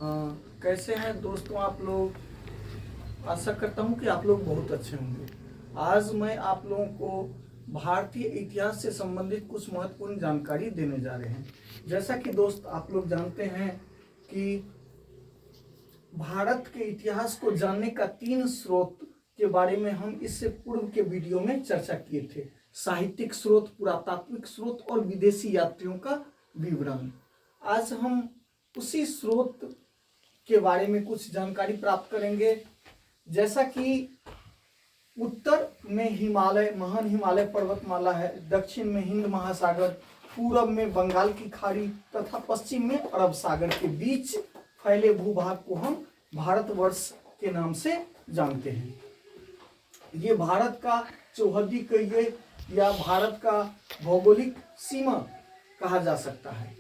कैसे हैं दोस्तों आप लोग। आशा करता हूं कि आप लोग बहुत अच्छे होंगे। आज मैं आप लोगों को भारतीय इतिहास से संबंधित कुछ महत्वपूर्ण जानकारी देने जा रहे हैं। जैसा कि दोस्त आप लोग जानते हैं कि भारत के इतिहास को जानने का 3 स्रोत के बारे में हम इससे पूर्व के वीडियो में चर्चा किए थे। साहित्यिक स्रोत, पुरातात्विक स्रोत और विदेशी यात्रियों का विवरण। आज हम उसी स्रोत के बारे में कुछ जानकारी प्राप्त करेंगे। जैसा कि उत्तर में हिमालय, महान हिमालय पर्वतमाला है, दक्षिण में हिंद महासागर, पूरब में बंगाल की खाड़ी तथा पश्चिम में अरब सागर के बीच फैले भूभाग को हम भारतवर्ष के नाम से जानते हैं। ये भारत का चौहद्दी कहिए या भारत का भौगोलिक सीमा कहा जा सकता है।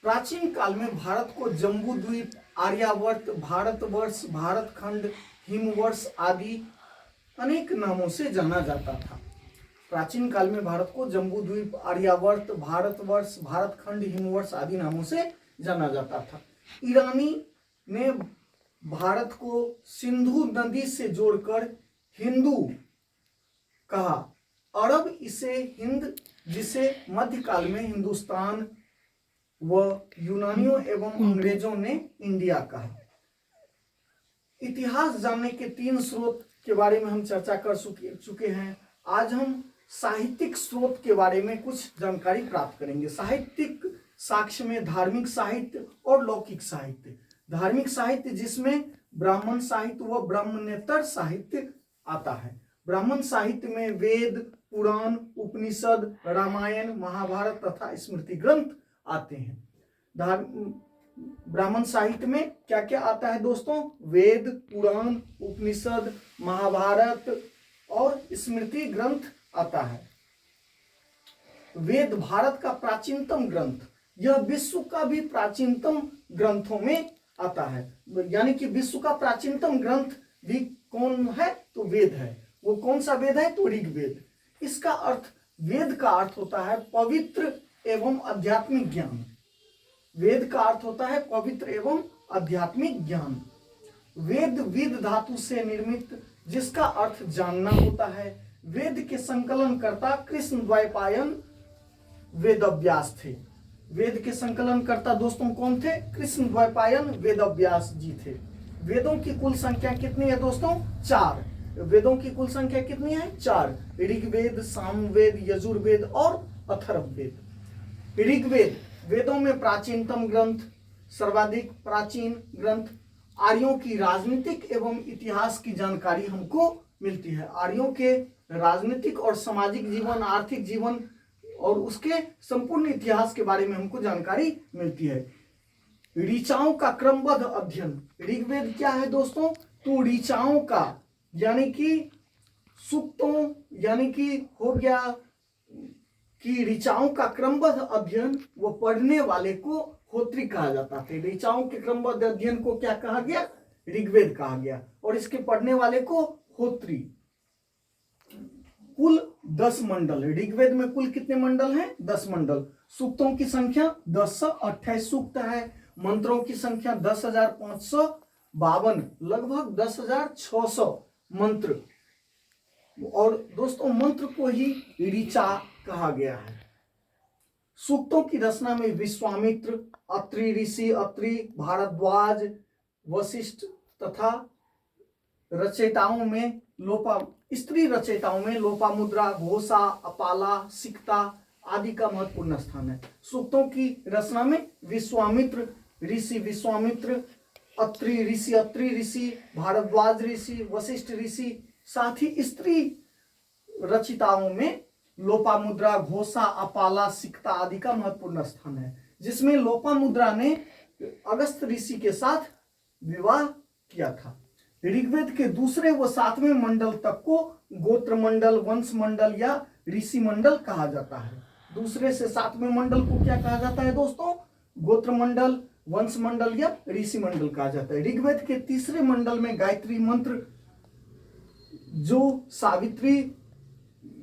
प्राचीन काल में भारत को जम्बू द्वीप, आर्यावर्त, भारतवर्ष, भारतखंड, हिमवर्ष आदि अनेक नामों से जाना जाता था। प्राचीन काल में भारत को जम्बू द्वीप, आर्यावर्त, भारतवर्ष, भारतखंड, हिमवर्ष आदि नामों से जाना जाता था। ईरानी ने भारत को सिंधु नदी से जोड़कर हिंदू कहा। अरब इसे हिंद, जिसे मध्यकाल में हिंदुस्तान व यूनानियों एवं अंग्रेजों ने इंडिया कहा। इतिहास जानने के 3 स्रोत के बारे में हम चर्चा कर चुके हैं। आज हम साहित्यिक स्रोत के बारे में कुछ जानकारी प्राप्त करेंगे। साहित्यिक साक्ष्य में धार्मिक साहित्य और लौकिक साहित्य। धार्मिक साहित्य जिसमें ब्राह्मण साहित्य व ब्राह्मणेतर साहित्य आता है। ब्राह्मण साहित्य में वेद, पुराण, उपनिषद, रामायण, महाभारत तथा स्मृति ग्रंथ आते हैं। ब्राह्मण साहित्य में क्या क्या आता है दोस्तों? वेद, पुराण, उपनिषद, महाभारत और स्मृति ग्रंथ आता है। वेद भारत का प्राचीनतम ग्रंथ, यह विश्व का भी प्राचीनतम ग्रंथों में आता है। यानी कि विश्व का प्राचीनतम ग्रंथ भी कौन है? तो वेद है। वो कौन सा वेद है? तो ऋग्वेद। इसका अर्थ, वेद का अर्थ होता है पवित्र एवं आध्यात्मिक ज्ञान। वेद का अर्थ होता है पवित्र एवं आध्यात्मिक ज्ञान। वेद विद धातु से निर्मित, जिसका अर्थ जानना होता है। वेद के संकलनकर्ता कृष्णद्वैपायन वेदव्यास थे। वेद के संकलनकर्ता दोस्तों कौन थे? कृष्णद्वैपायन वेदव्यास जी थे। वेदों की कुल संख्या कितनी है दोस्तों? 4। वेदों की कुल संख्या कितनी है? 4। ऋग्वेद, सामवेद, यजुर्वेद और अथर्ववेद। ऋग्वेद वेदों में प्राचीनतम ग्रंथ, सर्वाधिक प्राचीन ग्रंथ। आर्यों की राजनीतिक एवं इतिहास की जानकारी हमको मिलती है। आर्यों के राजनीतिक और सामाजिक जीवन, आर्थिक जीवन और उसके संपूर्ण इतिहास के बारे में हमको जानकारी मिलती है। ऋचाओं का क्रमबद्ध अध्ययन। ऋग्वेद क्या है दोस्तों? तो ऋचाओं का यानी कि सूक्तों, यानी कि हो गया कि ऋचाओं का क्रमबद्ध अध्ययन वो पढ़ने वाले को होत्री कहा जाता था। ऋचाओं के क्रमबद्ध अध्ययन को क्या कहा गया? ऋग्वेद कहा गया। और इसके पढ़ने वाले को होत्री। कुल 10 मंडल। ऋग्वेद में कुल कितने मंडल हैं? 10 मंडल। सूक्तों की संख्या 1028 सूक्त है। मंत्रों की संख्या 10,552, लगभग 10,600 मंत्र। और दोस्तों मंत्र को ही ऋचा कहा गया है। सूक्तों की रचना में विश्वामित्र, अत्रि ऋषि, अत्रि, भारद्वाज, वशिष्ठ तथा रचयिताओं में स्त्री रचयिताओं में लोपामुद्रा, घोषा, अपाला, सिकता आदि का महत्वपूर्ण स्थान है। सूक्तों की रचना में विश्वामित्र ऋषि विश्वामित्र, अत्रि ऋषि, भारद्वाज ऋषि, वशिष्ठ ऋषि, साथ ही स्त्री रचिताओं में लोपामुद्रा, घोषा, अपाला, सिकता आदि का महत्वपूर्ण स्थान है। जिसमें लोपामुद्रा ने अगस्त ऋषि के साथ विवाह किया था। ऋग्वेद के दूसरे व 7वें मंडल तक को गोत्र मंडल, वंश मंडल या ऋषि मंडल कहा जाता है। दूसरे से 7वें मंडल को क्या कहा जाता है दोस्तों? गोत्र मंडल, वंश मंडल या ऋषि मंडल कहा जाता है। ऋग्वेद के तीसरे मंडल में गायत्री मंत्र, जो सावित्री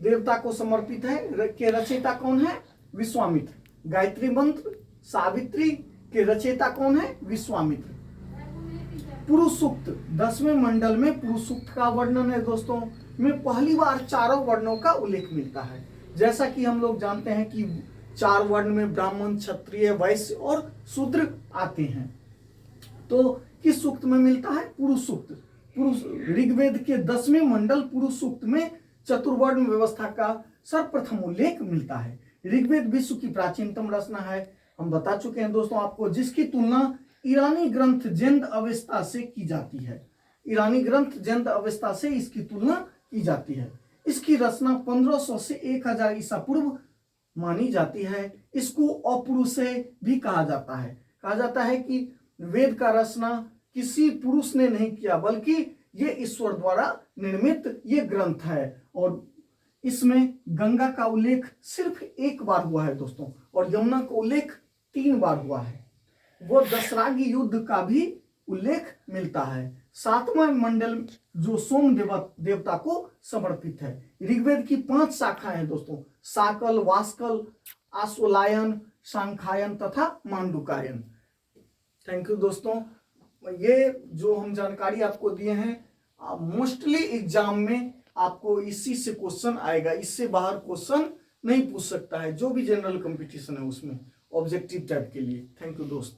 देवता को समर्पित है, के रचयिता कौन है? विश्वामित्र। गायत्री मंत्र सावित्री के रचयिता कौन है? विश्वामित्र। पुरुष सूक्त 10वें मंडल में पुरुष सूक्त का वर्णन है दोस्तों, में पहली बार चारों वर्णों का उल्लेख मिलता है। जैसा कि हम लोग जानते हैं कि 4 वर्ण में ब्राह्मण, क्षत्रिय, वैश्य और शूद्र आते हैं। तो किस सूक्त में मिलता है? पुरुष सूक्त। पुरुष ऋग्वेद के 10वें मंडल पुरुष सूक्त में चतुर्वर्ण व्यवस्था का सर्वप्रथम उल्लेख मिलता है। ऋग्वेद विश्व की प्राचीनतम रचना है, हम बता चुके हैं दोस्तों आपको, जिसकी तुलना ईरानी ग्रंथ जैन अवेस्ता से की जाती है। ईरानी ग्रंथ जैन अवेस्ता से इसकी तुलना की जाती है। इसकी रचना 1500 से 1000 ईसा पूर्व मानी जाती है। इसको अपौरुषेय भी कहा जाता है। कहा जाता है कि वेद का रचना किसी पुरुष ने नहीं किया, बल्कि ये ईश्वर द्वारा निर्मित ये ग्रंथ है। और इसमें गंगा का उल्लेख सिर्फ 1 बार हुआ है दोस्तों, और यमुना का उल्लेख 3 बार हुआ है। वो दशरागी युद्ध का भी उल्लेख मिलता है। 7वां मंडल जो सोम देवता को समर्पित है। ऋग्वेद की 5 शाखाएं हैं दोस्तों, साकल, वास्कल, आश्वलायन, सांखायन तथा मांडुकायन। थैंक यू दोस्तों। ये जो हम जानकारी आपको दिए हैं, मोस्टली एग्जाम में आपको इसी से क्वेश्चन आएगा, इससे बाहर क्वेश्चन नहीं पूछ सकता है। जो भी जनरल कंपटीशन है उसमें ऑब्जेक्टिव टाइप के लिए। थैंक यू दोस्त।